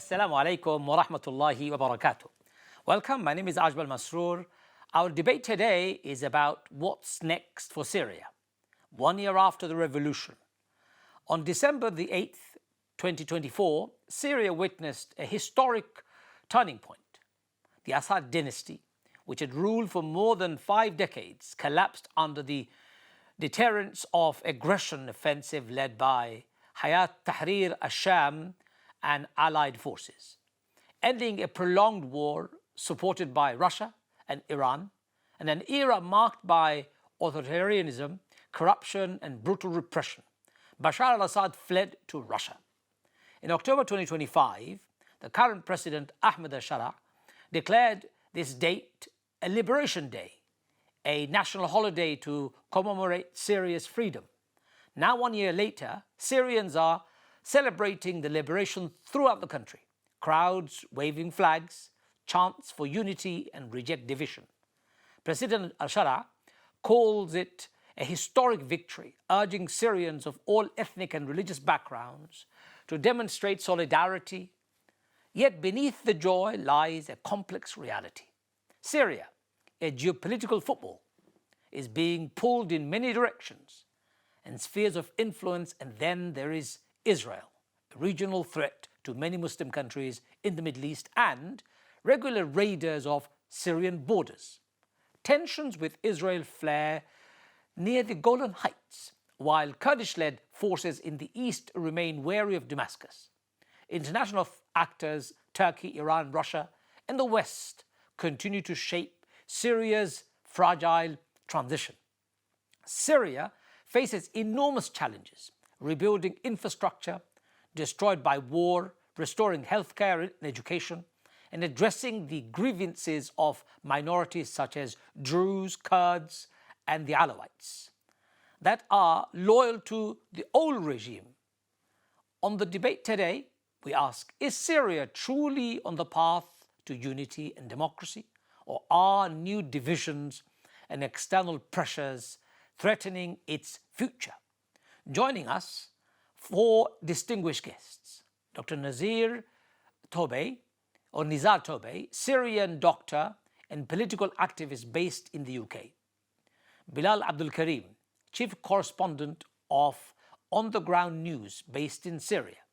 Assalamu alaikum wa rahmatullahi wa barakatuh. Welcome, my name is Ajbal Masroor. Our debate today is about what's next for Syria, 1 year after the revolution. On December the 8th, 2024, Syria witnessed a historic turning point. The Assad dynasty, which had ruled for more than 5 decades, collapsed under the deterrence of aggression offensive led by Hayat Tahrir al-Sham and allied forces, ending a prolonged war supported by Russia and Iran, and an era marked by authoritarianism, corruption, and brutal repression. Bashar al-Assad fled to Russia. In October 2025, the current president, Ahmed al-Shara, declared this date a Liberation Day, a national holiday to commemorate Syria's freedom. Now, 1 year later, Syrians are celebrating the liberation throughout the country. Crowds waving flags, chants for unity and reject division. President al-Shara calls it a historic victory, urging Syrians of all ethnic and religious backgrounds to demonstrate solidarity. Yet beneath the joy lies a complex reality. Syria, a geopolitical football, is being pulled in many directions and spheres of influence, and then there is Israel, a regional threat to many Muslim countries in the Middle East, and regular raiders of Syrian borders. Tensions with Israel flare near the Golan Heights, while Kurdish-led forces in the east remain wary of Damascus. International actors, Turkey, Iran, Russia, and the West continue to shape Syria's fragile transition. Syria faces enormous challenges: rebuilding infrastructure destroyed by war, restoring healthcare and education, and addressing the grievances of minorities such as Druze, Kurds, and the Alawites that are loyal to the old regime. On the debate today, we ask, is Syria truly on the path to unity and democracy, or are new divisions and external pressures threatening its future? Joining us, 4 distinguished guests: Dr. Nizar Tobe, Syrian doctor and political activist based in the UK; Bilal Abdul Karim, chief correspondent of On the Ground News based in Syria;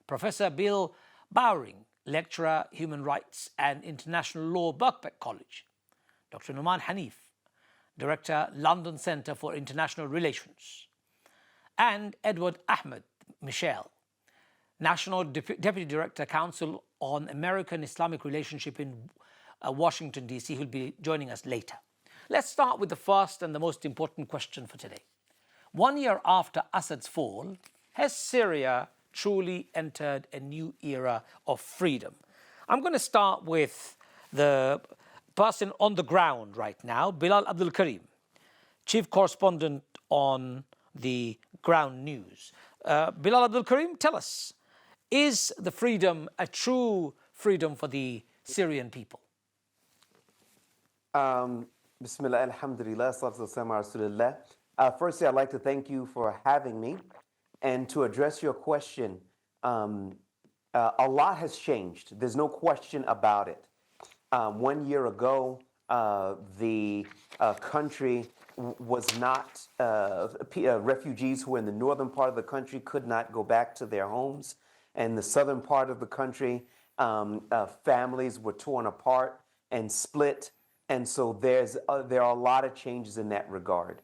Professor Bill Bowring, lecturer, human rights and international law, Birkbeck College; Dr. Numan Hanif, director, London Centre for International Relations; and Edward Ahmed Michel, National Deputy Director, Council on American Islamic Relationship in Washington, D.C., who'll be joining us later. Let's start with the first and the most important question for today. 1 year after Assad's fall, has Syria truly entered a new era of freedom? I'm going to start with the person on the ground right now, Bilal Abdul Karim, chief correspondent on the Ground News. Bilal Abdul Karim, tell us, is the freedom a true freedom for the Syrian people? Bismillah, alhamdulillah, salatu wassalamu ala rasulillah. Firstly, I'd like to thank you for having me. And to address your question, a lot has changed. There's no question about it. 1 year ago, the country was not, refugees who were in the northern part of the country could not go back to their homes. And the southern part of the country, families were torn apart and split. And so there are a lot of changes in that regard.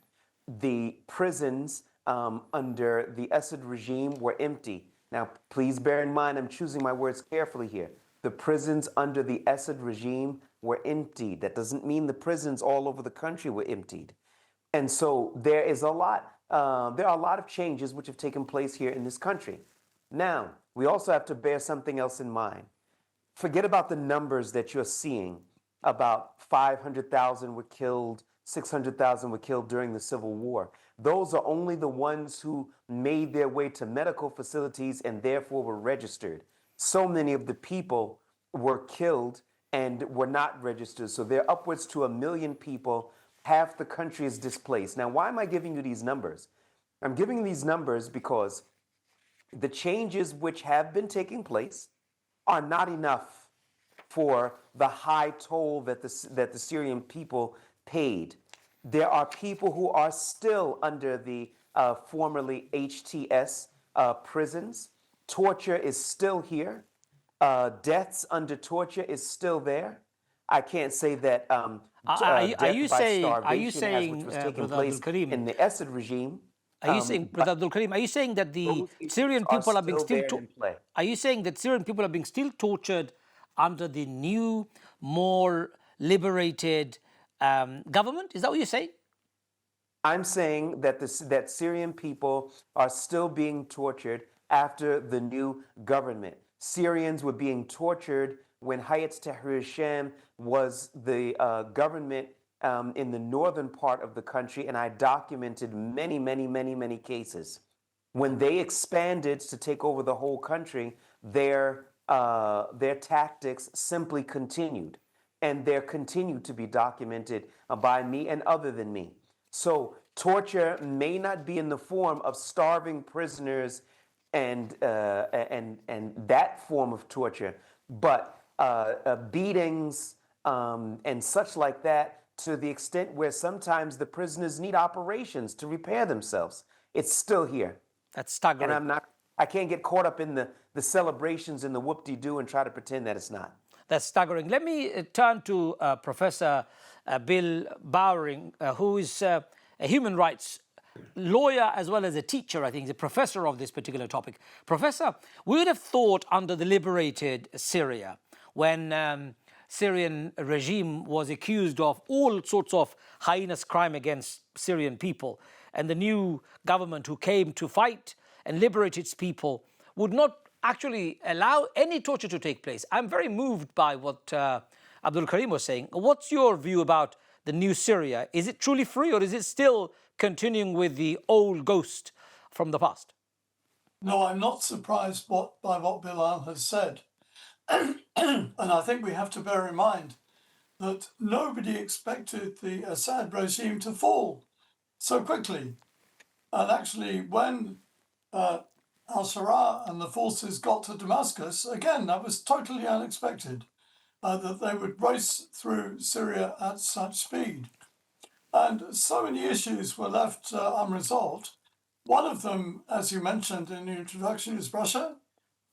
The prisons under the Assad regime were empty. Now, please bear in mind, I'm choosing my words carefully here. The prisons under the Assad regime were emptied. That doesn't mean the prisons all over the country were emptied. And so there are a lot of changes which have taken place here in this country. Now, we also have to bear something else in mind. Forget about the numbers that you're seeing. About 500,000 were killed, 600,000 were killed during the Civil War. Those are only the ones who made their way to medical facilities and therefore were registered. So many of the people were killed and were not registered. So there are upwards to 1 million people. Half the country is displaced. Now, why am I giving you these numbers? I'm giving these numbers because the changes which have been taking place are not enough for the high toll that the Syrian people paid. There are people who are still under the formerly HTS prisons. Torture is still here. Deaths under torture is still there. I can't say that Are death you by saying, starvation, which was taking Brother Abdul place Karim, in the Assad regime, are you saying, but Brother Abdul Karim, are you saying that the those issues Syrian are people are being still still, there and in play. are you saying that Syrian people are being still tortured under the new, more liberated government? Is that what you're saying? I'm saying that that Syrian people are still being tortured after the new government. Syrians were being tortured when Hayat Tahrir Sham was the government in the northern part of the country, and I documented many, many, many, many cases. When they expanded to take over the whole country, their tactics simply continued, and they're continued to be documented by me and other than me. So torture may not be in the form of starving prisoners and that form of torture, but beatings and such like that, to the extent where sometimes the prisoners need operations to repair themselves. It's still here. That's And staggering. I can't get caught up in the celebrations and the whoop-de-doo and try to pretend that it's not. That's staggering. Let me turn to Professor Bill Bowering, who is a human rights lawyer as well as a teacher. I think he's a professor of this particular topic. Professor, we would have thought under the liberated Syria, when Syrian regime was accused of all sorts of heinous crime against Syrian people, and the new government who came to fight and liberate its people would not actually allow any torture to take place. I'm very moved by what Abdul Karim was saying. What's your view about the new Syria? Is it truly free, or is it still continuing with the old ghost from the past? No, I'm not surprised by what Bilal has said. And I think we have to bear in mind that nobody expected the Assad regime to fall so quickly. And actually, when al-Sharaa and the forces got to Damascus, again, that was totally unexpected, that they would race through Syria at such speed. And so many issues were left unresolved. One of them, as you mentioned in the introduction, is Russia.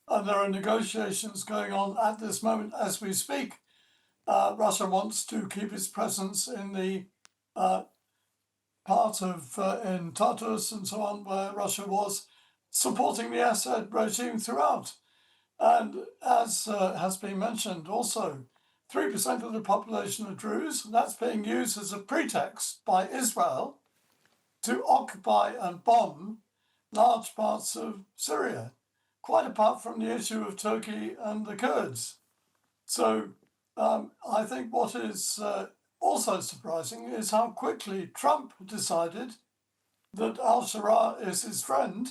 And there are negotiations going on at this moment as we speak. Russia wants to keep its presence in the part of in Tartus and so on, where Russia was supporting the Assad regime throughout. And as has been mentioned also, 3% of the population are Druze. That's being used as a pretext by Israel to occupy and bomb large parts of Syria, quite apart from the issue of Turkey and the Kurds. So I think what is also surprising is how quickly Trump decided that al-Sharaa is his friend,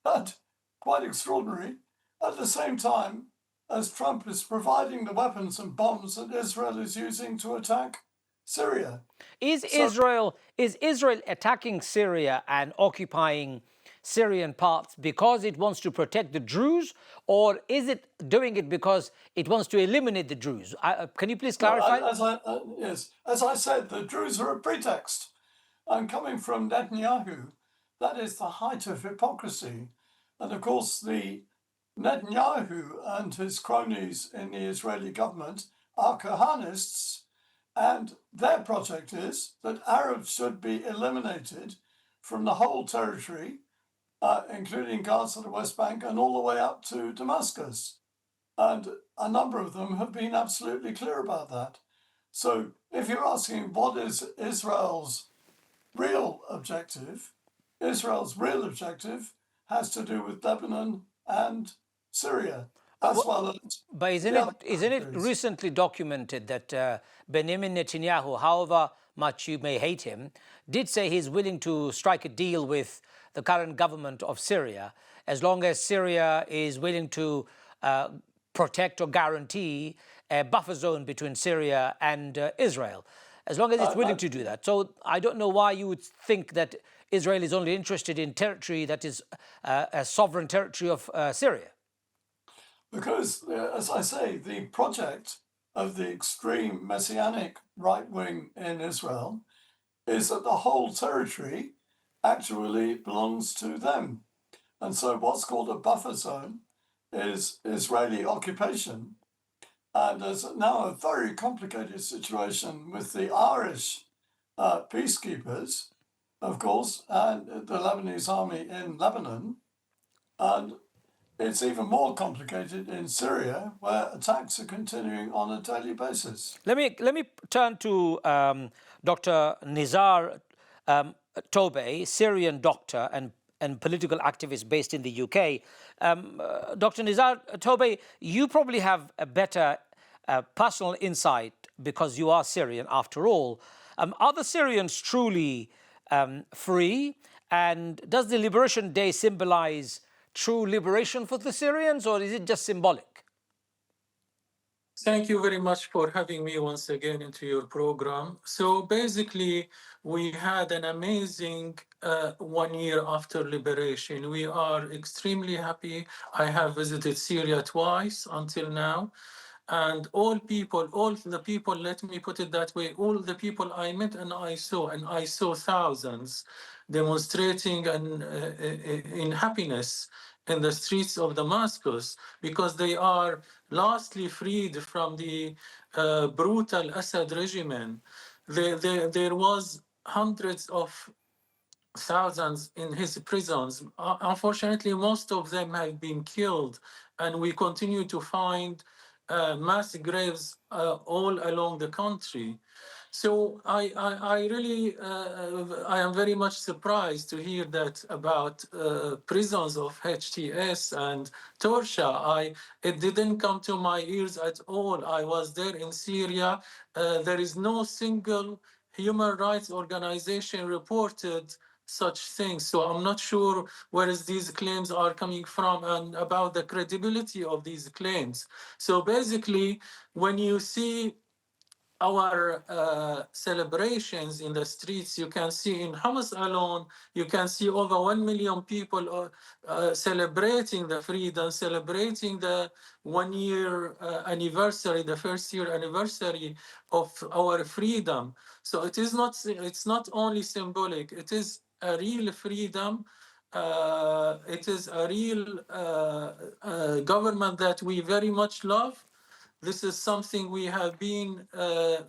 and quite extraordinary, at the same time as Trump is providing the weapons and bombs that Israel is using to attack Syria. Is Israel attacking Syria and occupying Syrian parts because it wants to protect the Druze, or is it doing it because it wants to eliminate the Druze? Can you please clarify? Yes, as I said, the Druze are a pretext. And coming from Netanyahu, that is the height of hypocrisy. And of course, the Netanyahu and his cronies in the Israeli government are Kahanists, and their project is that Arabs should be eliminated from the whole territory, including Gaza, the West Bank, and all the way up to Damascus. And a number of them have been absolutely clear about that. So if you're asking what is Israel's real objective, Israel's real objective has to do with Lebanon and Syria, as well as. But isn't it recently documented that Benjamin Netanyahu, however much you may hate him, did say he's willing to strike a deal with the current government of Syria as long as Syria is willing to protect or guarantee a buffer zone between Syria and Israel, as long as it's willing to do that. So I don't know why you would think that Israel is only interested in territory that is a sovereign territory of Syria. because, as I say, the project of the extreme messianic right wing in Israel is that the whole territory actually belongs to them. And so what's called a buffer zone is Israeli occupation. And there's now a very complicated situation with the Irish peacekeepers, of course, and the Lebanese army in Lebanon. And it's even more complicated in Syria, where attacks are continuing on a daily basis. Let me turn to Dr. Nizar Tobe, Syrian doctor and political activist based in the UK. Dr. Nizar Tobe, you probably have a better personal insight because you are Syrian after all. Are the Syrians truly free? And does the Liberation Day symbolize true liberation for the Syrians, or is it just symbolic? Thank you very much for having me once again into your program. So basically, we had an amazing 1 year after liberation. We are extremely happy. I have visited Syria twice until now. And all the people, let me put it that way, all the people I met and I saw thousands demonstrating in happiness in the streets of Damascus because they are lastly freed from the brutal Assad regime. There was hundreds of thousands in his prisons. Unfortunately, most of them have been killed, and we continue to find mass graves all along the country. So I really I am very much surprised to hear that about prisons of HTS and torture. It didn't come to my ears at all. I was there in Syria. There is no single human rights organization reported such things. So I'm not sure where these claims are coming from and about the credibility of these claims. So basically, when you see our celebrations in the streets, you can see in Hamas alone, you can see over 1 million people celebrating the freedom, celebrating the 1 year anniversary, the first year anniversary of our freedom. So it's not only symbolic, it is a real freedom. It is a real government that we very much love. This is something we have been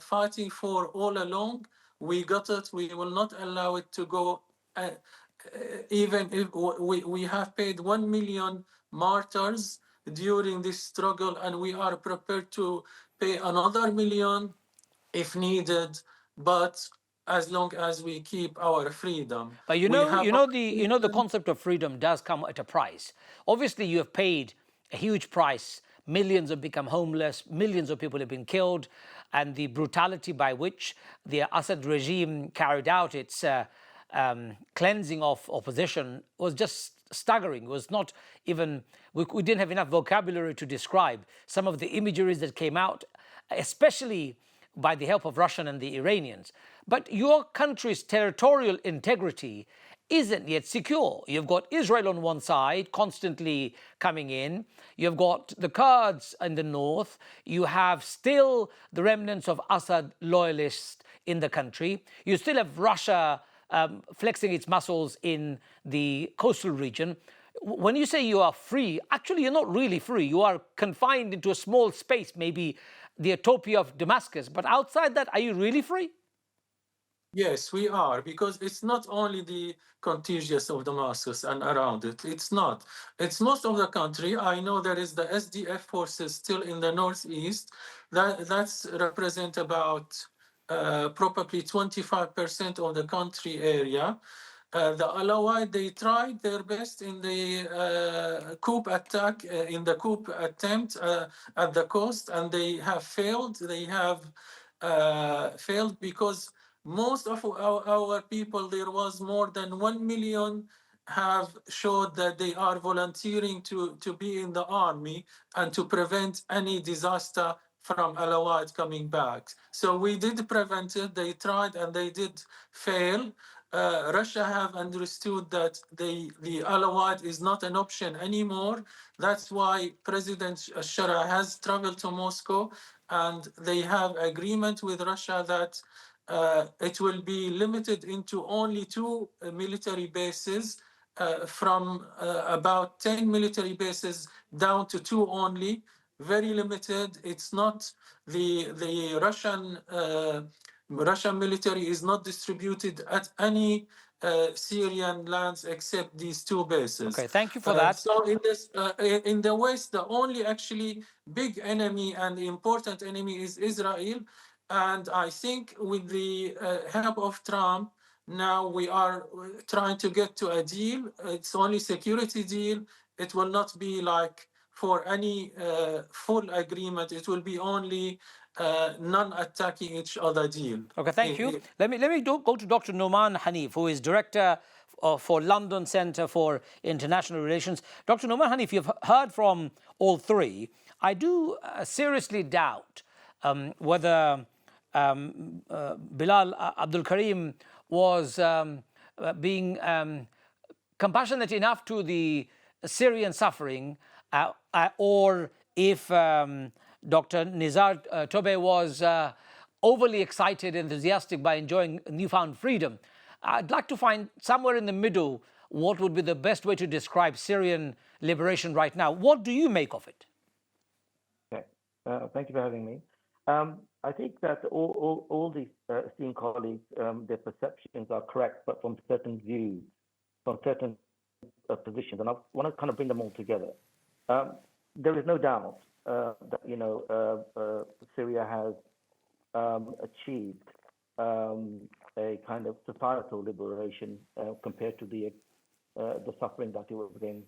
fighting for all along. We got it. We will not allow it to go. Even if we have paid 1 million martyrs during this struggle, and we are prepared to pay another million if needed. But as long as we keep our freedom, But the concept of freedom does come at a price. Obviously, you have paid a huge price. Millions have become homeless. Millions of people have been killed, and the brutality by which the Assad regime carried out its cleansing of opposition was just staggering. It was not even we didn't have enough vocabulary to describe some of the imageries that came out, especially by the help of Russian and the Iranians. But your country's territorial integrity isn't yet secure. You've got Israel on one side constantly coming in. You've got the Kurds in the north. You have still the remnants of Assad loyalists in the country. You still have Russia flexing its muscles in the coastal region. When you say you are free, actually you're not really free. You are confined into a small space, maybe the utopia of Damascus. But outside that, are you really free? Yes, we are, because it's not only the contiguous of Damascus and around it. It's not. It's most of the country. I know there is the SDF forces still in the northeast. That's represent about probably 25% of the country area. The Alawite, they tried their best in the coup attack, in the coup attempt at the coast, and they have failed. They have failed because most of our people, there was more than 1 million have showed that they are volunteering to be in the army and to prevent any disaster from Alawite coming back. So we did prevent it. They tried and they did fail. Russia have understood that the Alawite is not an option anymore. That's why President Shara has traveled to Moscow, and they have agreement with Russia that it will be limited into only two military bases, from about 10 military bases down to two only, very limited. It's not the Russian military is not distributed at any Syrian lands except these two bases. Okay, thank you for that. So in the West, the only actually big enemy and important enemy is Israel. And I think with the help of Trump, now we are trying to get to a deal. It's only security deal. It will not be like for any full agreement. It will be only non-attacking each other deal. Okay, thank you. Let me go to Dr. Nouman Hanif, who is director for London Centre for International Relations. Dr. Nouman Hanif, you've heard from all three. I do seriously doubt whether Bilal Abdul Karim was being compassionate enough to the Syrian suffering, or if Dr. Nizar Tobe was overly excited, enthusiastic by enjoying newfound freedom. I'd like to find somewhere in the middle what would be the best way to describe Syrian liberation right now. What do you make of it? Okay. Thank you for having me. I think that all these esteemed colleagues, their perceptions are correct, but from certain views, from certain positions, and I want to kind of bring them all together. There is no doubt that Syria has achieved a kind of societal liberation compared to the suffering that it was getting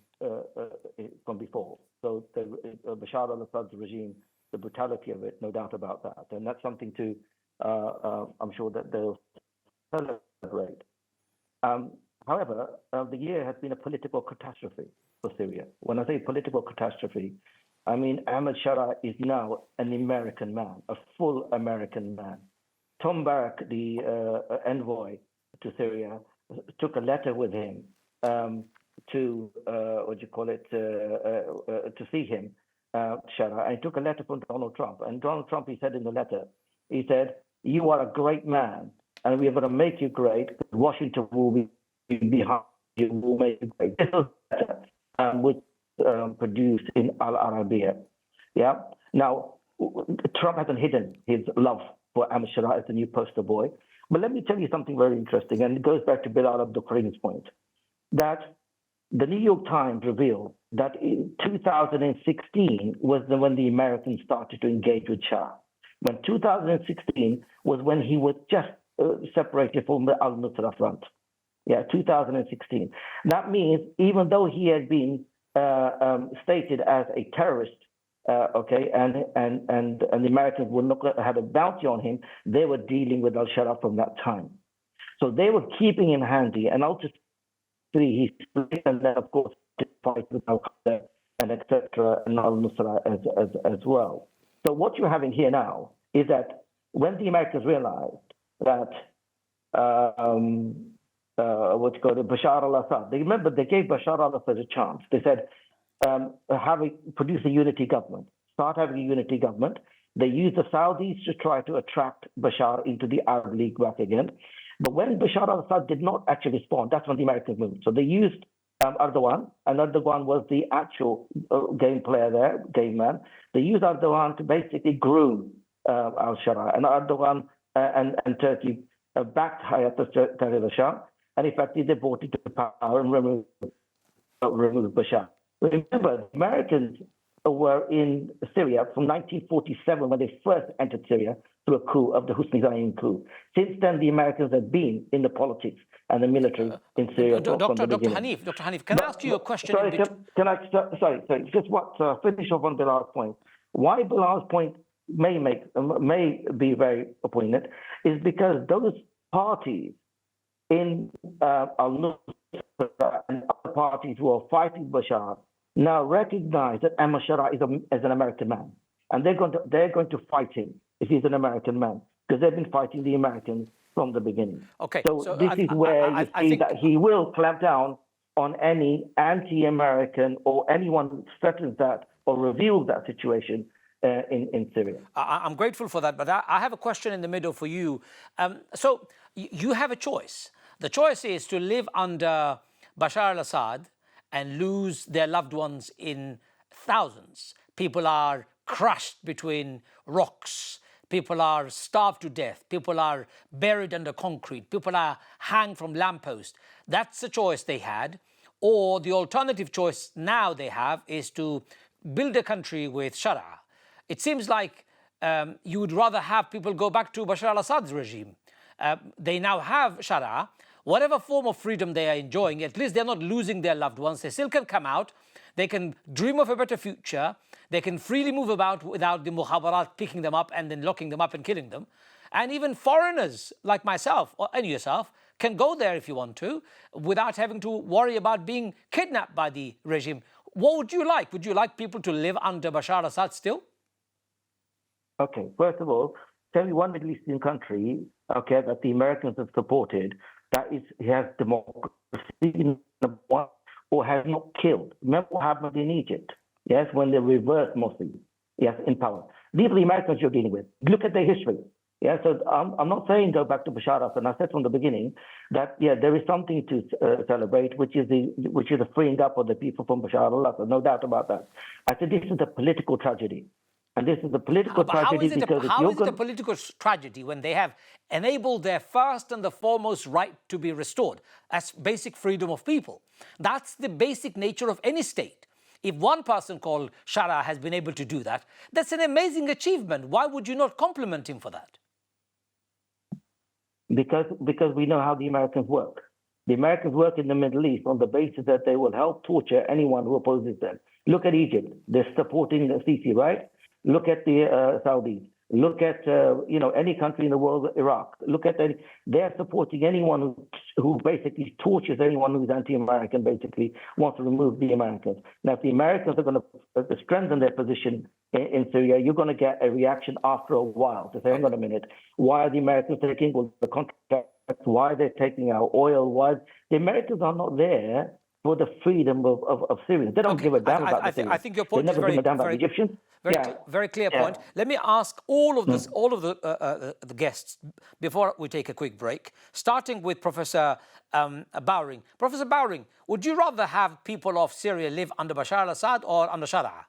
from before. So Bashar al-Assad's regime, the brutality of it, no doubt about that, and that's something to I'm sure that they'll celebrate. However, the year has been a political catastrophe for Syria. When I say political catastrophe, I mean Ahmed Shara is now an American man, a full American man. Tom Barak, the envoy to Syria, took a letter with him to see him, Shara, and he took a letter from Donald Trump. And Donald Trump, he said in the letter, he said, "You are a great man, and we are going to make you great. Washington will be behind you, will make you great." This was a letter which produced in Al Arabiya. Yeah. Now, Trump hasn't hidden his love for Ahmed Shara as the new poster boy. But let me tell you something very interesting, and it goes back to Bilal Abdul Karim's point, that the New York Times revealed that in 2016 was when the Americans started to engage with Shah. When 2016 was when he was just separated from the Al-Nusra Front. Yeah, 2016. That means even though he had been stated as a terrorist, and the Americans would not have a bounty on him, they were dealing with al-Shara from that time. So they were keeping him handy, and ultimately he split, and then of course to fight with Al-Qaeda and etc. and Al-Nusra as well. So what you're having here now is that when the Americans realized that Bashar al-Assad, they gave Bashar al-Assad a chance. They said, produce a unity government, start having a unity government. They used the Saudis to try to attract Bashar into the Arab League back again. But when Bashar al-Assad did not actually respond, that's when the Americans moved. So they used Erdogan, and Erdogan was the actual game man. They used Erdogan to basically groom al-Shara, and Erdogan and Turkey backed Hayat al-Tahrir al-Sham, and in fact they brought it to power and removed Bashar. Remember, the Americans were in Syria from 1947 when they first entered Syria through a coup of the Hosni Zaim coup. Since then, the Americans have been in the politics and the military in Syria from the beginning. Dr. Hanif, can I ask you a question? Sorry, just finish off on Bilal's point. Why Bilal's point may be very poignant is because those parties in al-Nusra and other parties who are fighting Bashar now recognize that Ahmed Shara is an American man, and they're going to fight him if he's an American man, because they've been fighting the Americans from the beginning. Okay. So this is where you see that he will clamp down on any anti-American or anyone who threatens that or reveals that situation in Syria. I'm grateful for that, but I have a question in the middle for you. So you have a choice. The choice is to live under Bashar al-Assad and lose their loved ones in thousands. People are crushed between rocks. People are starved to death. People are buried under concrete. People are hanged from lampposts. That's the choice they had. Or the alternative choice now they have is to build a country with Sharia. It seems like you would rather have people go back to Bashar al-Assad's regime. They now have Sharia. Whatever form of freedom they are enjoying, at least they're not losing their loved ones. They still can come out. They can dream of a better future. They can freely move about without the mukhabarat picking them up and then locking them up and killing them. And even foreigners like myself and yourself can go there if you want to without having to worry about being kidnapped by the regime. What would you like? Would you like people to live under Bashar al-Assad still? Okay, first of all, tell me one Middle Eastern country, okay, that the Americans have supported that has democracy or has not killed. Remember what happened in Egypt, yes, when they reversed Morsi, yes, in power. These are the Americans you're dealing with. Look at their history. Yeah, so I'm not saying go back to Bashar al-Assad. I said from the beginning that there is something to celebrate, which is the freeing up of the people from Bashar al-Assad. No doubt about that. I said this is a political tragedy. And this is a political tragedy because how is it a political tragedy when they have enabled their first and the foremost right to be restored? That's basic freedom of people. That's the basic nature of any state. If one person called Sharia has been able to do that, that's an amazing achievement. Why would you not compliment him for that? Because we know how the Americans work. The Americans work in the Middle East on the basis that they will help torture anyone who opposes them. Look at Egypt. They're supporting the Sisi, right? Look at the Saudis. Look at any country in the world, Iraq. Look at they're supporting anyone who basically tortures anyone who's anti-American. Basically wants to remove the Americans. Now, if the Americans are going to strengthen their position in Syria, you're going to get a reaction after a while to say, hang on a minute, why are the Americans taking all the contracts? Why are they taking our oil? Why the Americans are not there for the freedom of Syrians? They don't give a damn about the Syrians. I think your point is very, about the Egyptians. Very clear point. Let me ask all of this, all of the guests before we take a quick break, starting with Professor Bowring. Professor Bowring, would you rather have people of Syria live under Bashar al-Assad or under Sharia?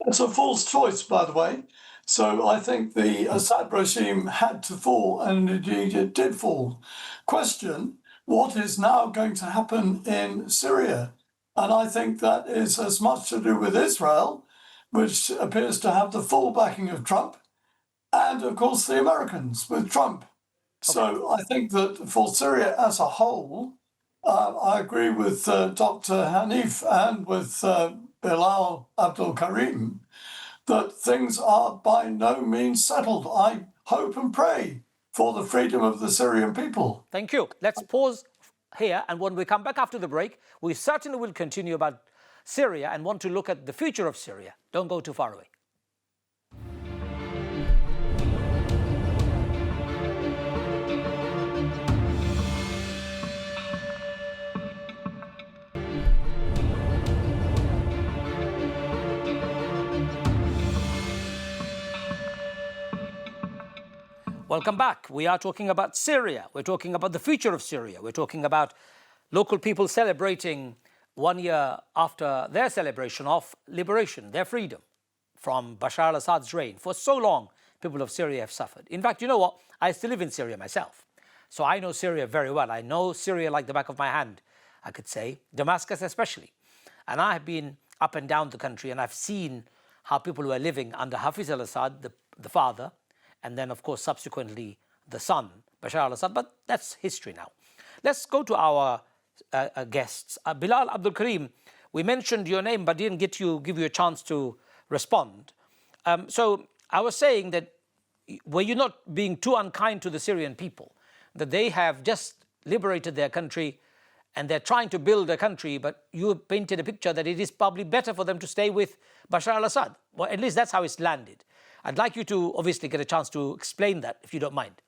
It's a false choice, by the way. So I think the Assad regime had to fall, and indeed it did fall. Question, what is now going to happen in Syria? And I think that is as much to do with Israel, which appears to have the full backing of Trump, and of course the Americans with Trump. So I think that for Syria as a whole, I agree with Dr. Hanif and with Bilal Abdul Karim that things are by no means settled. I hope and pray for the freedom of the Syrian people. Thank you. Let's pause here, and when we come back after the break, we certainly will continue about Syria and want to look at the future of Syria. Don't go too far away. Welcome back. We are talking about Syria. We're talking about the future of Syria. We're talking about local people celebrating 1 year after their celebration of liberation, their freedom from Bashar al-Assad's reign. For so long, people of Syria have suffered. In fact, you know what? I still live in Syria myself. So I know Syria very well. I know Syria like the back of my hand, I could say, Damascus especially. And I have been up and down the country, and I've seen how people were living under Hafiz al-Assad, the father, and then, of course, subsequently the son, Bashar al-Assad. But that's history now. Let's go to our guests. Bilal Abdul Karim, we mentioned your name but didn't give you a chance to respond. So I was saying that were you not being too unkind to the Syrian people, that they have just liberated their country and they're trying to build a country, but you painted a picture that it is probably better for them to stay with Bashar al-Assad. Well, at least that's how it's landed. I'd like you to obviously get a chance to explain that, if you don't mind.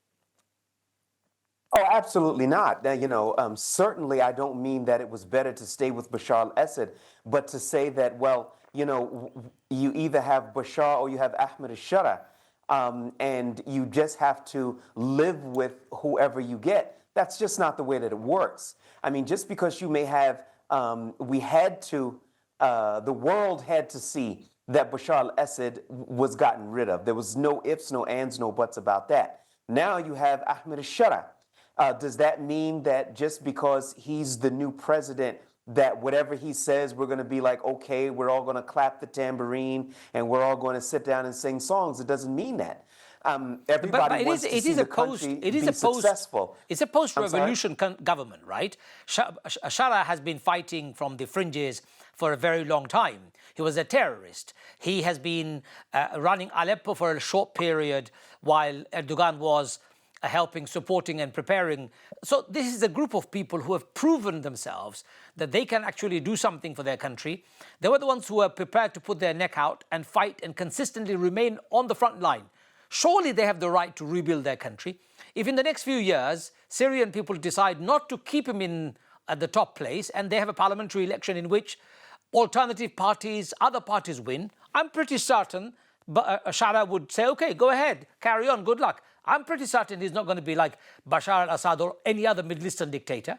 Oh, absolutely not. Now, certainly I don't mean that it was better to stay with Bashar al-Assad, but to say that, well, you either have Bashar or you have Ahmed al-Shara, and you just have to live with whoever you get. That's just not the way that it works. I mean, just because you may have, the world had to see that Bashar al-Assad was gotten rid of. There was no ifs, no ands, no buts about that. Now you have Ahmed al-Shara. Does that mean that just because he's the new president, that whatever he says, we're going to be like, okay, we're all going to clap the tambourine and we're all going to sit down and sing songs? It doesn't mean that. Everybody wants to see the country be successful. It's a post-revolution government, right? Shara has been fighting from the fringes for a very long time. He was a terrorist. He has been running Aleppo for a short period while Erdogan was helping, supporting and preparing. So this is a group of people who have proven themselves that they can actually do something for their country. They were the ones who were prepared to put their neck out and fight and consistently remain on the front line. Surely they have the right to rebuild their country. If in the next few years, Syrian people decide not to keep him in at the top place and they have a parliamentary election in which alternative parties, other parties win, I'm pretty certain Shara would say, okay, go ahead, carry on, good luck. I'm pretty certain he's not going to be like Bashar al-Assad or any other Middle Eastern dictator.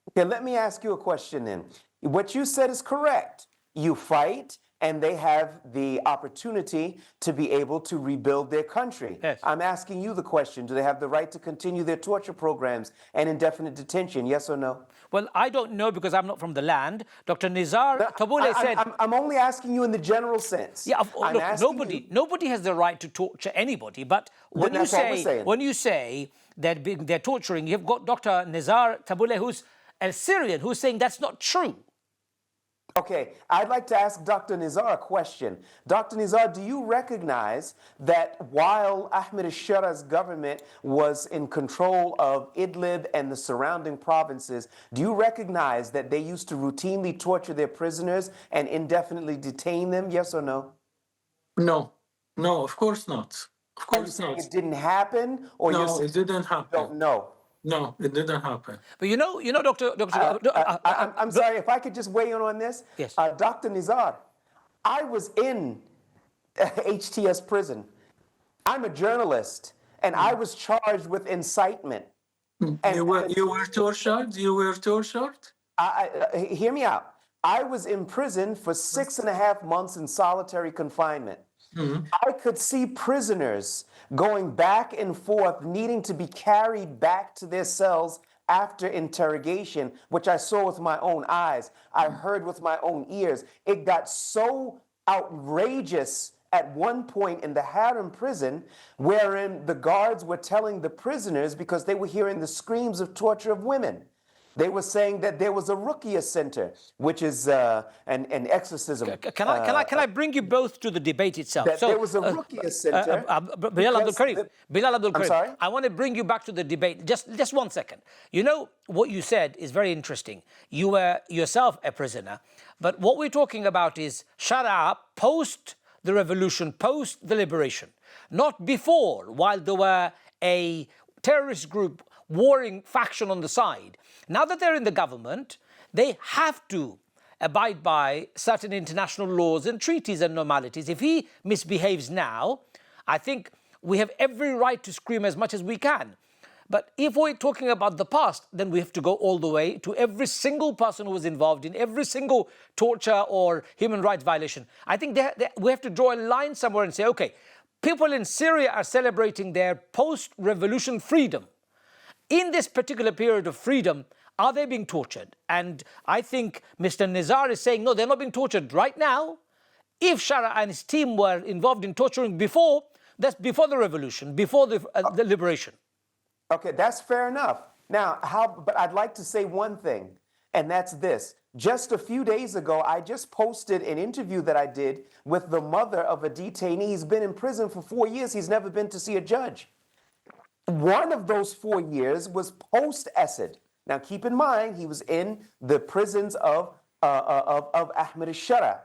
Okay, let me ask you a question then. What you said is correct. You fight and they have the opportunity to be able to rebuild their country. Yes. I'm asking you the question, do they have the right to continue their torture programs and indefinite detention, yes or no? Well, I don't know because I'm not from the land. Dr. Nizar Tabbouleh said... I'm only asking you in the general sense. Yeah, look, nobody has the right to torture anybody, but when you say that they're torturing, you've got Dr. Nizar Tabbouleh, who's a Syrian, who's saying that's not true. Okay, I'd like to ask Dr. Nizar a question. Dr. Nizar, do you recognize that while Ahmed al-Shara's government was in control of Idlib and the surrounding provinces, do you recognize that they used to routinely torture their prisoners and indefinitely detain them, yes or no? No, of course not. Of course not. It didn't happen? Or no, it didn't happen. Don't know. No, it didn't happen. But Dr. I'm sorry, if I could just weigh in on this. Yes. Dr. Nizar, I was in HTS prison. I'm a journalist, and I was charged with incitement. And you were tortured? You were tortured? Hear me out. I was in prison for 6.5 months in solitary confinement. Mm-hmm. I could see prisoners going back and forth, needing to be carried back to their cells after interrogation, which I saw with my own eyes. I heard with my own ears. It got so outrageous at one point in the Harem prison, wherein the guards were telling the prisoners, because they were hearing the screams of torture of women, they were saying that there was a Ruqya center, which is an exorcism. Can I bring you both to the debate itself? That there was a Ruqya center. Bilal Abdul Karim, I'm sorry? I want to bring you back to the debate. Just 1 second. You know, what you said is very interesting. You were yourself a prisoner. But what we're talking about is Shara post the revolution, post the liberation. Not before, while there were a terrorist group warring faction on the side. Now that they're in the government, they have to abide by certain international laws and treaties and normalities. If he misbehaves now, I think we have every right to scream as much as we can. But if we're talking about the past, then we have to go all the way to every single person who was involved in every single torture or human rights violation. I think we have to draw a line somewhere and say, okay, people in Syria are celebrating their post-revolution freedom. In this particular period of freedom, are they being tortured? And I think Mr. Nizar is saying, no, they're not being tortured right now. If Shara and his team were involved in torturing before, that's before the revolution, before the liberation. Okay, that's fair enough. Now, but I'd like to say one thing, and that's this. Just a few days ago, I just posted an interview that I did with the mother of a detainee. He's been in prison for 4 years. He's never been to see a judge. One of those 4 years was post-Assad. Now, keep in mind, he was in the prisons of Ahmed al-Shara.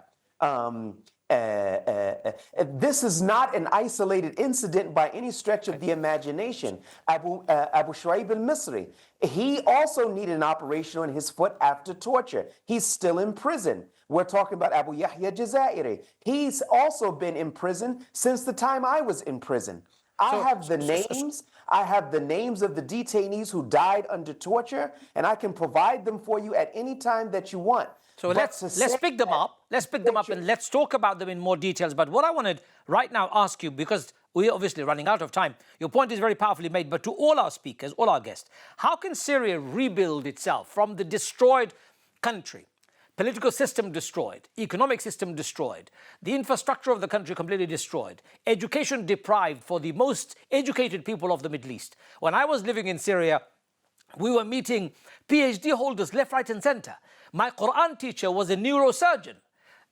This is not an isolated incident by any stretch of the imagination. Abu Shuaib al-Misri, he also needed an operation on his foot after torture. He's still in prison. We're talking about Abu Yahya Jazairi. He's also been in prison since the time I was in prison. I have the names of the detainees who died under torture, and I can provide them for you at any time that you want. So let's pick them up. Let's pick them up and let's talk about them in more details. But what I wanted right now ask you, because we're obviously running out of time, your point is very powerfully made, but to all our speakers, all our guests, how can Syria rebuild itself from the destroyed country? Political system destroyed, economic system destroyed, the infrastructure of the country completely destroyed, education deprived for the most educated people of the Middle East. When I was living in Syria, we were meeting PhD holders left, right, and center. My Quran teacher was a neurosurgeon.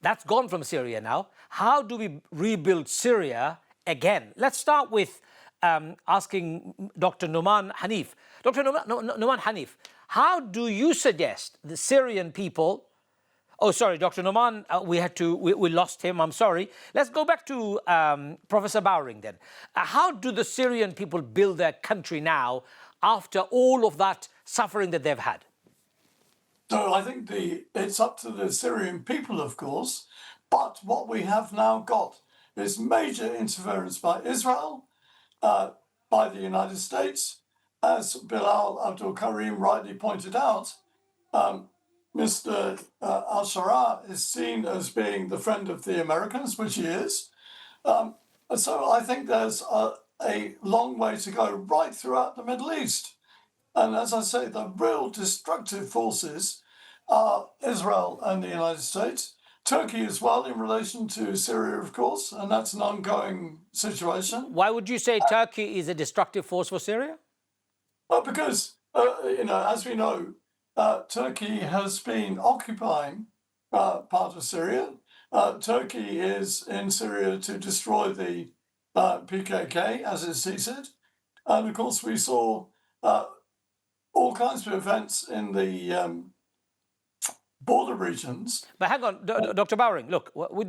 That's gone from Syria now. How do we rebuild Syria again? Let's start with asking Dr. Numan Hanif. Dr. Numan Hanif, how do you suggest the Syrian people... Oh, sorry, Dr. Numan, we lost him, I'm sorry. Let's go back to Professor Bowring then. How do the Syrian people build their country now after all of that suffering that they've had? So I think it's up to the Syrian people, of course, but what we have now got is major interference by Israel, by the United States. As Bilal Abdul Karim rightly pointed out, Mr. al-Shara is seen as being the friend of the Americans, which he is. So I think there's a long way to go right throughout the Middle East. And as I say, the real destructive forces are Israel and the United States, Turkey as well in relation to Syria, of course, and that's an ongoing situation. Why would you say Turkey is a destructive force for Syria? Well, because, as we know, Turkey has been occupying part of Syria. Turkey is in Syria to destroy the PKK, as it sees it. And of course, we saw all kinds of events in the border regions. But hang on, Dr. Bowring, look, with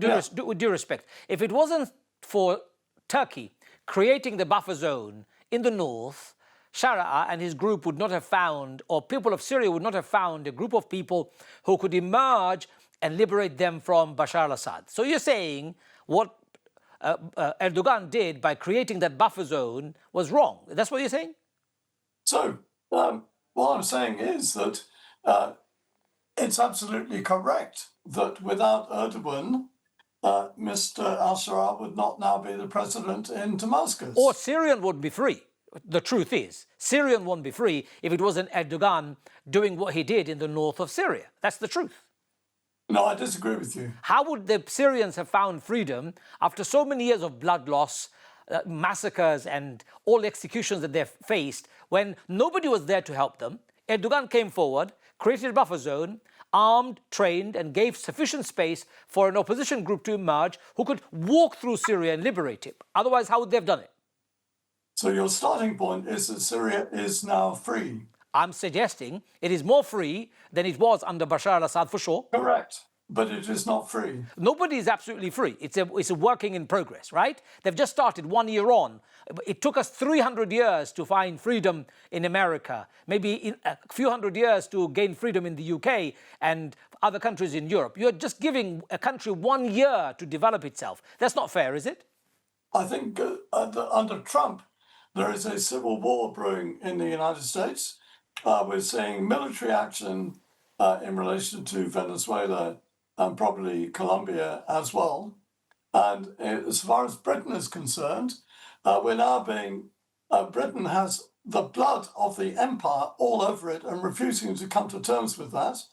due respect, if it wasn't for Turkey creating the buffer zone in the north, Shara and his group would not have found, or people of Syria would not have found, a group of people who could emerge and liberate them from Bashar al-Assad. So you're saying what Erdogan did by creating that buffer zone was wrong. That's what you're saying? So what I'm saying is that it's absolutely correct that without Erdogan, Mr. al-Shara would not now be the president in Damascus. Or Syrian would be free. The truth is, Syrian won't be free if it wasn't Erdogan doing what he did in the north of Syria. That's the truth. No, I disagree with you. How would the Syrians have found freedom after so many years of blood loss, massacres and all the executions that they've faced when nobody was there to help them? Erdogan came forward, created a buffer zone, armed, trained and gave sufficient space for an opposition group to emerge who could walk through Syria and liberate it. Otherwise, how would they have done it? So your starting point is that Syria is now free. I'm suggesting it is more free than it was under Bashar al-Assad for sure. Correct. But it is not free. Nobody is absolutely free. It's a working in progress, right? They've just started 1 year on. It took us 300 years to find freedom in America, maybe a few hundred years to gain freedom in the UK and other countries in Europe. You're just giving a country 1 year to develop itself. That's not fair, is it? I think under Trump, there is a civil war brewing in the United States. We're seeing military action in relation to Venezuela and probably Colombia as well. And as far as Britain is concerned, we're now Britain has the blood of the empire all over it and refusing to come to terms with that.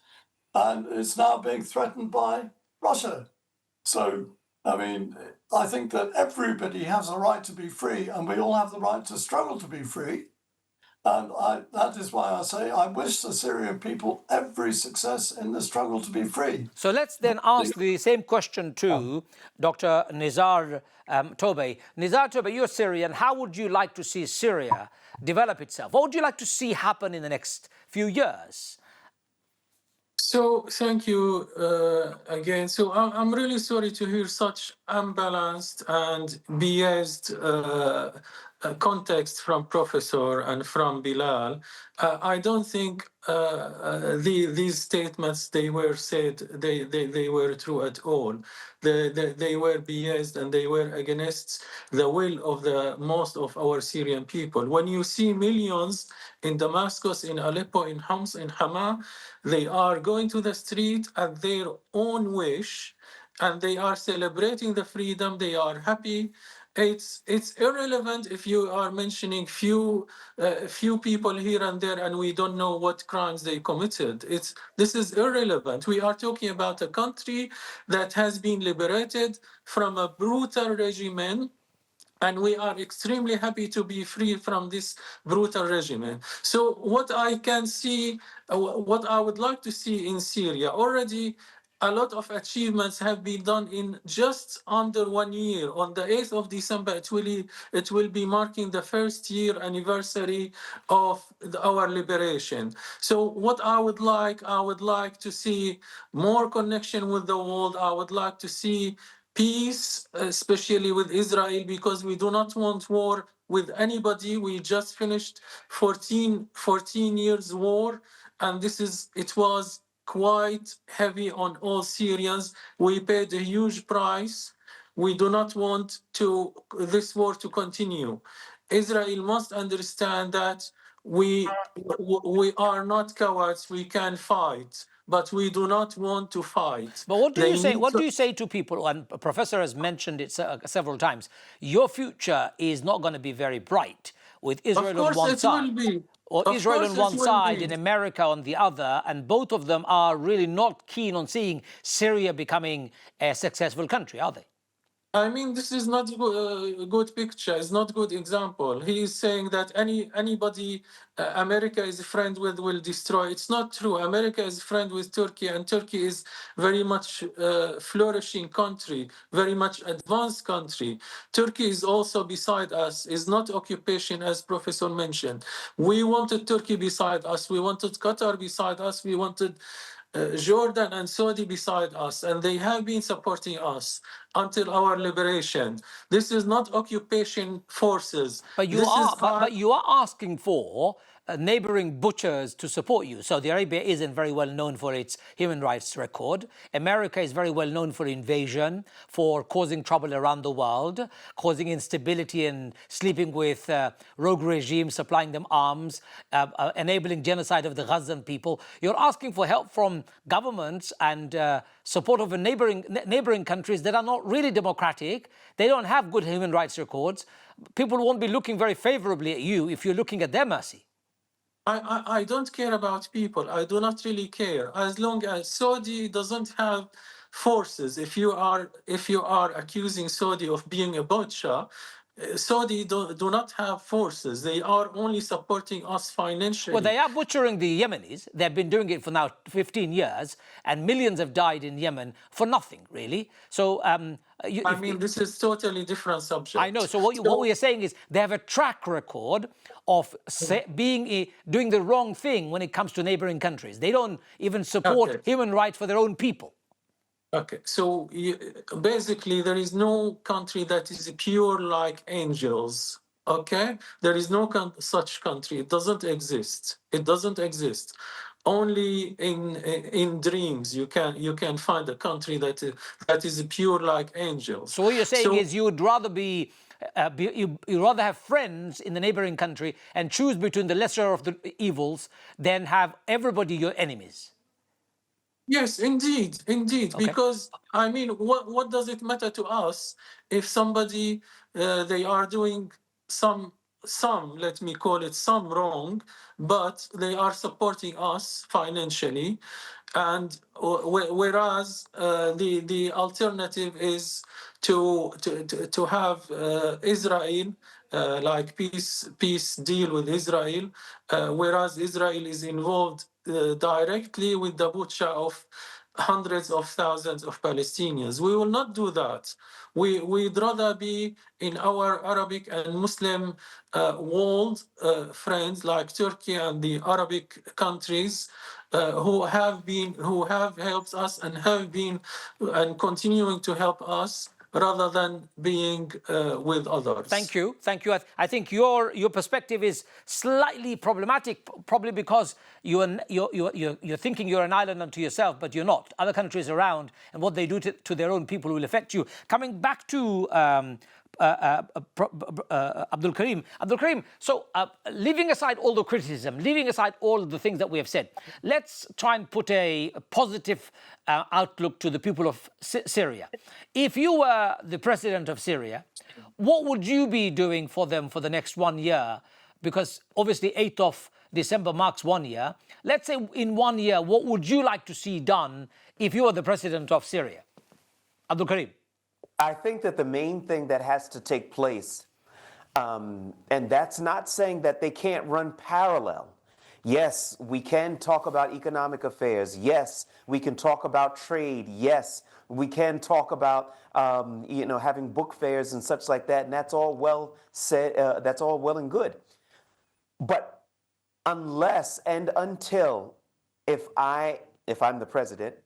And it's now being threatened by Russia. So, I mean, I think that everybody has a right to be free and we all have the right to struggle to be free. And that is why I say I wish the Syrian people every success in the struggle to be free. So let's then ask the same question to Dr. Nizar Tobe. Nizar Tobe, you're Syrian. How would you like to see Syria develop itself? What would you like to see happen in the next few years? So thank you again. So I'm really sorry to hear such unbalanced and biased context from Professor and from Bilal. I don't think these statements they were said they were true at all. They were biased and they were against the will of the most of our Syrian people. When you see millions in Damascus, in Aleppo, in Homs, in Hama, they are going to the street at their own wish and they are celebrating the freedom. They are happy. It's irrelevant if you are mentioning few people here and there and we don't know what crimes they committed. This is irrelevant. We are talking about a country that has been liberated from a brutal regime, and we are extremely happy to be free from this brutal regime. So what I can see, what I would like to see in Syria, already a lot of achievements have been done in just under 1 year. On the 8th of December, it will be marking the first year anniversary of our liberation. So what I would like to see more connection with the world. I would like to see peace, especially with Israel, because we do not want war with anybody. We just finished 14 years war, and it was quite heavy on all Syrians. We paid a huge price. We do not want this war to continue. Israel must understand that we are not cowards. We can fight, but we do not want to fight. But what do They you say? need What to. do you say to people? And a professor has mentioned it several times. Your future is not going to be very bright with Of Israel on course, one it will side, be. or Of Israel course, on it one will side be. and America on the other, and both of them are really not keen on seeing Syria becoming a successful country, are they? I mean, this is not a good picture. It's not good example. He is saying that anybody America is a friend with will destroy. It's not true. America is a friend with Turkey, and Turkey is very much flourishing country, very much advanced country. Turkey is also beside us. Is not occupation, as Professor mentioned. We wanted Turkey beside us. We wanted Qatar beside us. We wanted Jordan and Saudi beside us, and they have been supporting us until our liberation. This is not occupation forces. But you This are, is our. but you are asking for neighboring butchers to support you. Saudi Arabia isn't very well known for its human rights record. America is very well known for invasion, for causing trouble around the world, causing instability and sleeping with rogue regimes, supplying them arms, enabling genocide of the Gazan people. You're asking for help from governments and support of neighboring countries that are not really democratic. They don't have good human rights records. People won't be looking very favorably at you if you're looking at their mercy. I don't care about people. I do not really care. As long as Saudi doesn't have forces. If you are accusing Saudi of being a butcher, Saudi do not have forces. They are only supporting us Well, financially. they are butchering the Yemenis. They've been doing it for now 15 years, and millions have died in Yemen for nothing, really. So, I mean, this is totally different I know. subject. So what So we are saying is they have a track record of doing the wrong thing when it comes to neighboring countries. They don't even support okay. human rights for their own people. Okay, so basically, there is no country that is pure like angels. Okay, there is no such country. It doesn't exist. It doesn't exist. Only in dreams you can find a country that is pure like angels. So what you're saying So is you would rather you'd rather have friends in the neighboring country and choose between the lesser of the evils than have everybody your enemies. yes, indeed. Okay. Because I mean, what does it matter to us if somebody they are doing some let me call it some wrong, but they are supporting us financially, and whereas the alternative is to have Israel like peace deal with Israel, whereas Israel is involved directly with the butcher of hundreds of thousands of Palestinians. We will not do that. We'd rather be in our Arabic and Muslim world friends like Turkey and the Arabic countries who have helped us and have been and continuing to help us rather than being with others. Thank you. Thank you. I think your perspective is slightly problematic, probably because you're thinking you're an island unto yourself, but you're not. Other countries around and what they do to their own people will affect you. Coming back to Abdul Karim. Abdul Karim, so leaving aside all the criticism, leaving aside all of the things that we have said, let's try and put a positive outlook to the people of Syria. If you were the president of Syria, what would you be doing for them for the next 1 year? Because obviously 8th of December marks 1 year. Let's say in 1 year, what would you like to see done if you were the president of Syria? Abdul Karim. I think that the main thing that has to take place, and that's not saying that they can't run parallel. Yes, we can talk about economic affairs. Yes, we can talk about trade. Yes, we can talk about having book fairs and such like that. And that's all well said. That's all well and good. But unless and until, if I'm the president,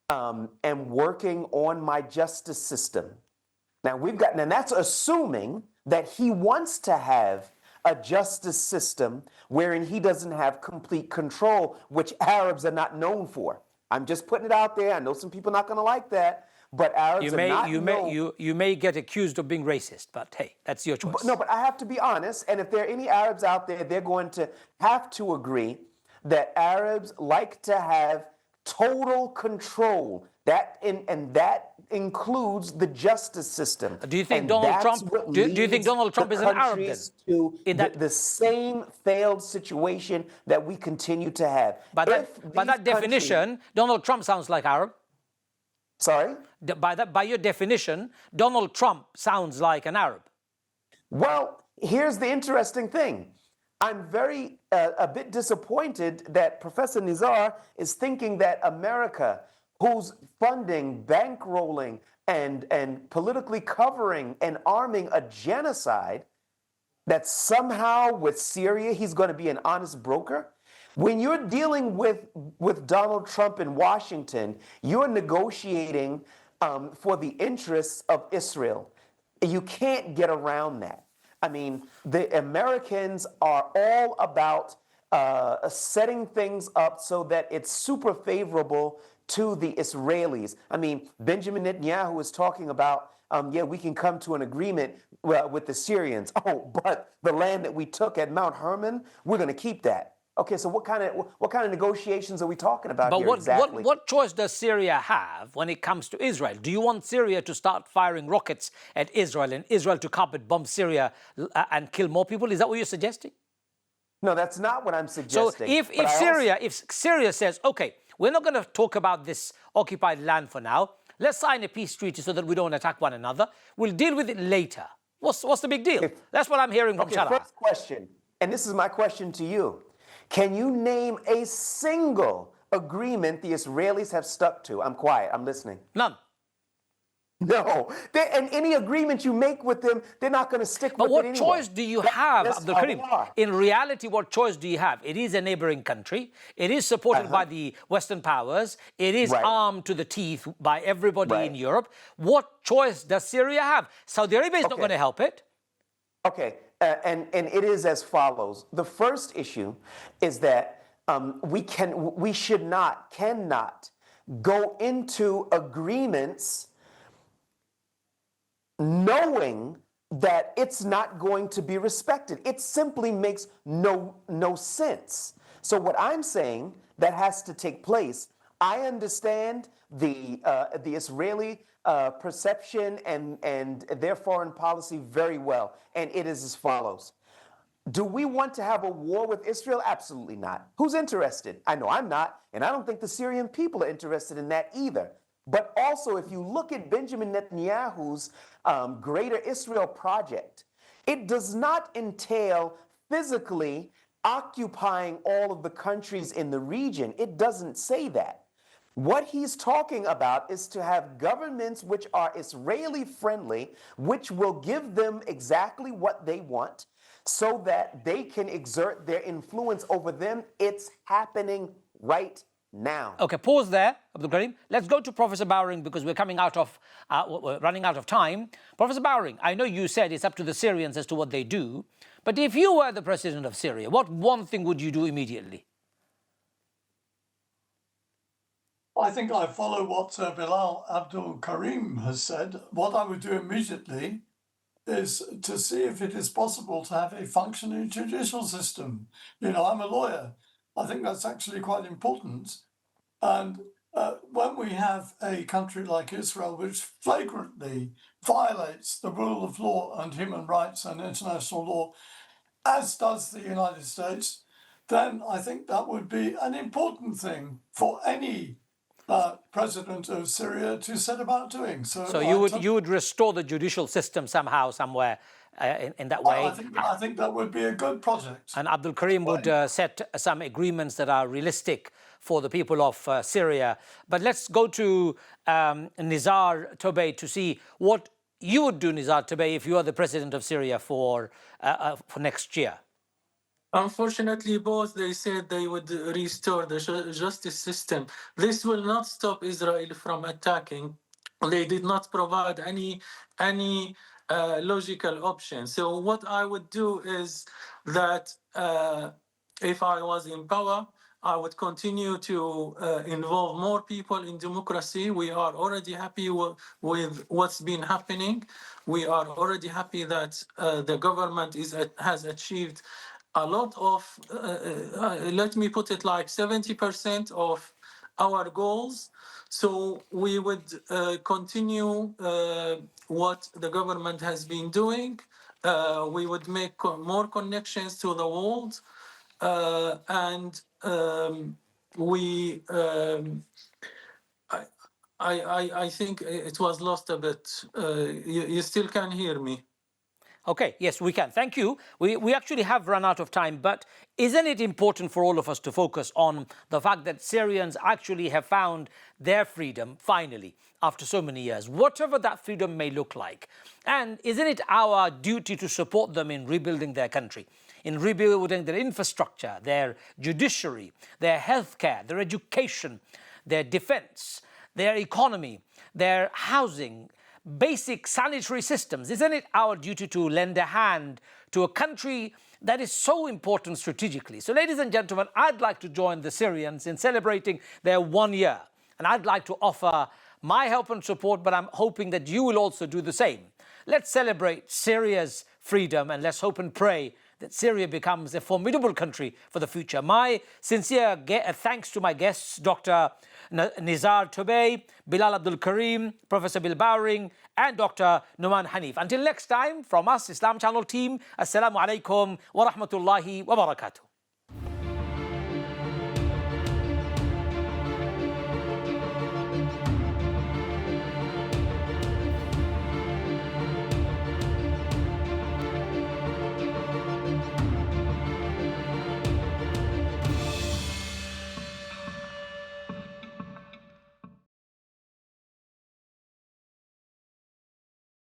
am working on my justice system. Now and that's assuming that he wants to have a justice system wherein he doesn't have complete control, which Arabs are not known for. I'm just putting it out there. I know some people are not going to like that, but Arabs you may get accused of being racist, but hey, that's your choice. But I have to be honest, and if there are any Arabs out there, they're going to have to agree that Arabs like to have total control. That includes the justice system. Do you think Donald Trump? Do you think Donald Trump is an Arab then? The same failed situation that we continue to have. By that definition, Donald Trump sounds like Arab. Sorry? By your definition, Donald Trump sounds like an Arab. Well, here's the interesting thing. I'm very a bit disappointed that Professor Nizar is thinking that America, who's funding, bankrolling, and politically covering and arming a genocide, that somehow with Syria he's going to be an honest broker. When you're dealing with Donald Trump in Washington, you're negotiating for the interests of Israel. You can't get around that. I mean, the Americans are all about setting things up so that it's super favorable to the Israelis. I mean, Benjamin Netanyahu is talking about, we can come to an agreement with the Syrians. Oh, but the land that we took at Mount Hermon, we're going to keep that. Okay, so what kind of negotiations are we talking about here exactly? What choice does Syria have when it comes to Israel? Do you want Syria to start firing rockets at Israel and Israel to carpet bomb Syria and kill more people? Is that what you're suggesting? No, that's not what I'm suggesting. So if Syria says, okay, we're not going to talk about this occupied land for now. Let's sign a peace treaty so that we don't attack one another. We'll deal with it later. What's the big deal? That's what I'm hearing from Shara. First question, and this is my question to you. Can you name a single agreement the Israelis have stuck to? I'm quiet. I'm listening. None. No. And any agreement you make with them, they're not going to stick with it anyway. But what choice do you have, Abdul Karim? In reality, what choice do you have? It is a neighboring country. It is supported by the Western powers. It is armed to the teeth by everybody in Europe. What choice does Syria have? Saudi Arabia is not going to help it. Okay. And it is as follows. The first issue is that we should not, cannot go into agreements knowing that it's not going to be respected. It simply makes no sense. So what I'm saying that has to take place, I understand the Israeli perception and their foreign policy very well, and it is as follows. Do we want to have a war with Israel? Absolutely not. Who's interested? I know I'm not, and I don't think the Syrian people are interested in that either. But also, if you look at Benjamin Netanyahu's Greater Israel project, it does not entail physically occupying all of the countries in the region. It doesn't say that. What he's talking about is to have governments which are Israeli friendly, which will give them exactly what they want so that they can exert their influence over them. It's happening right now. Okay, pause there, Abdul Karim. Let's go to Professor Bowering because we're coming out of, we're running out of time. Professor Bowering, I know you said it's up to the Syrians as to what they do, but if you were the president of Syria, what one thing would you do immediately? I think I follow what Bilal Abdul Karim has said. What I would do immediately is to see if it is possible to have a functioning judicial system. You know, I'm a lawyer. I think that's actually quite important. And when we have a country like Israel, which flagrantly violates the rule of law and human rights and international law, as does the United States, then I think that would be an important thing for any president of Syria to set about doing. So you would restore the judicial system somehow, somewhere in that way. I think that would be a good project. And Abdul Karim would set some agreements that are realistic for the people of Syria. But let's go to Nizar Tobey to see what you would do, Nizar Tobey, if you are the president of Syria for next year. Unfortunately, both they said they would restore the justice system. This will not stop Israel from attacking. They did not provide any logical option. So what I would do is that if I was in power, I would continue to involve more people in democracy. We are already happy with what's been happening. We are already happy that the government has achieved a lot of, let me put it like 70% of our goals. So we would continue what the government has been doing. We would make more connections to the world. And I think it was lost a bit. You still can hear me. Okay, yes, we can. Thank you. We actually have run out of time, but isn't it important for all of us to focus on the fact that Syrians actually have found their freedom, finally, after so many years, whatever that freedom may look like? And isn't it our duty to support them in rebuilding their country, in rebuilding their infrastructure, their judiciary, their healthcare, their education, their defense, their economy, their housing, basic sanitary systems? Isn't it our duty to lend a hand to a country that is so important strategically? So, ladies and gentlemen, I'd like to join the Syrians in celebrating their 1 year. And I'd like to offer my help and support, but I'm hoping that you will also do the same. Let's celebrate Syria's freedom and let's hope and pray that Syria becomes a formidable country for the future. My sincere thanks to my guests, Dr. Nizar Tobey, Bilal Abdul Karim, Professor Bill Bowering, and Dr. Numan Hanif. Until next time, from us, Islam Channel team, Assalamu alaikum wa rahmatullahi wa barakatuh.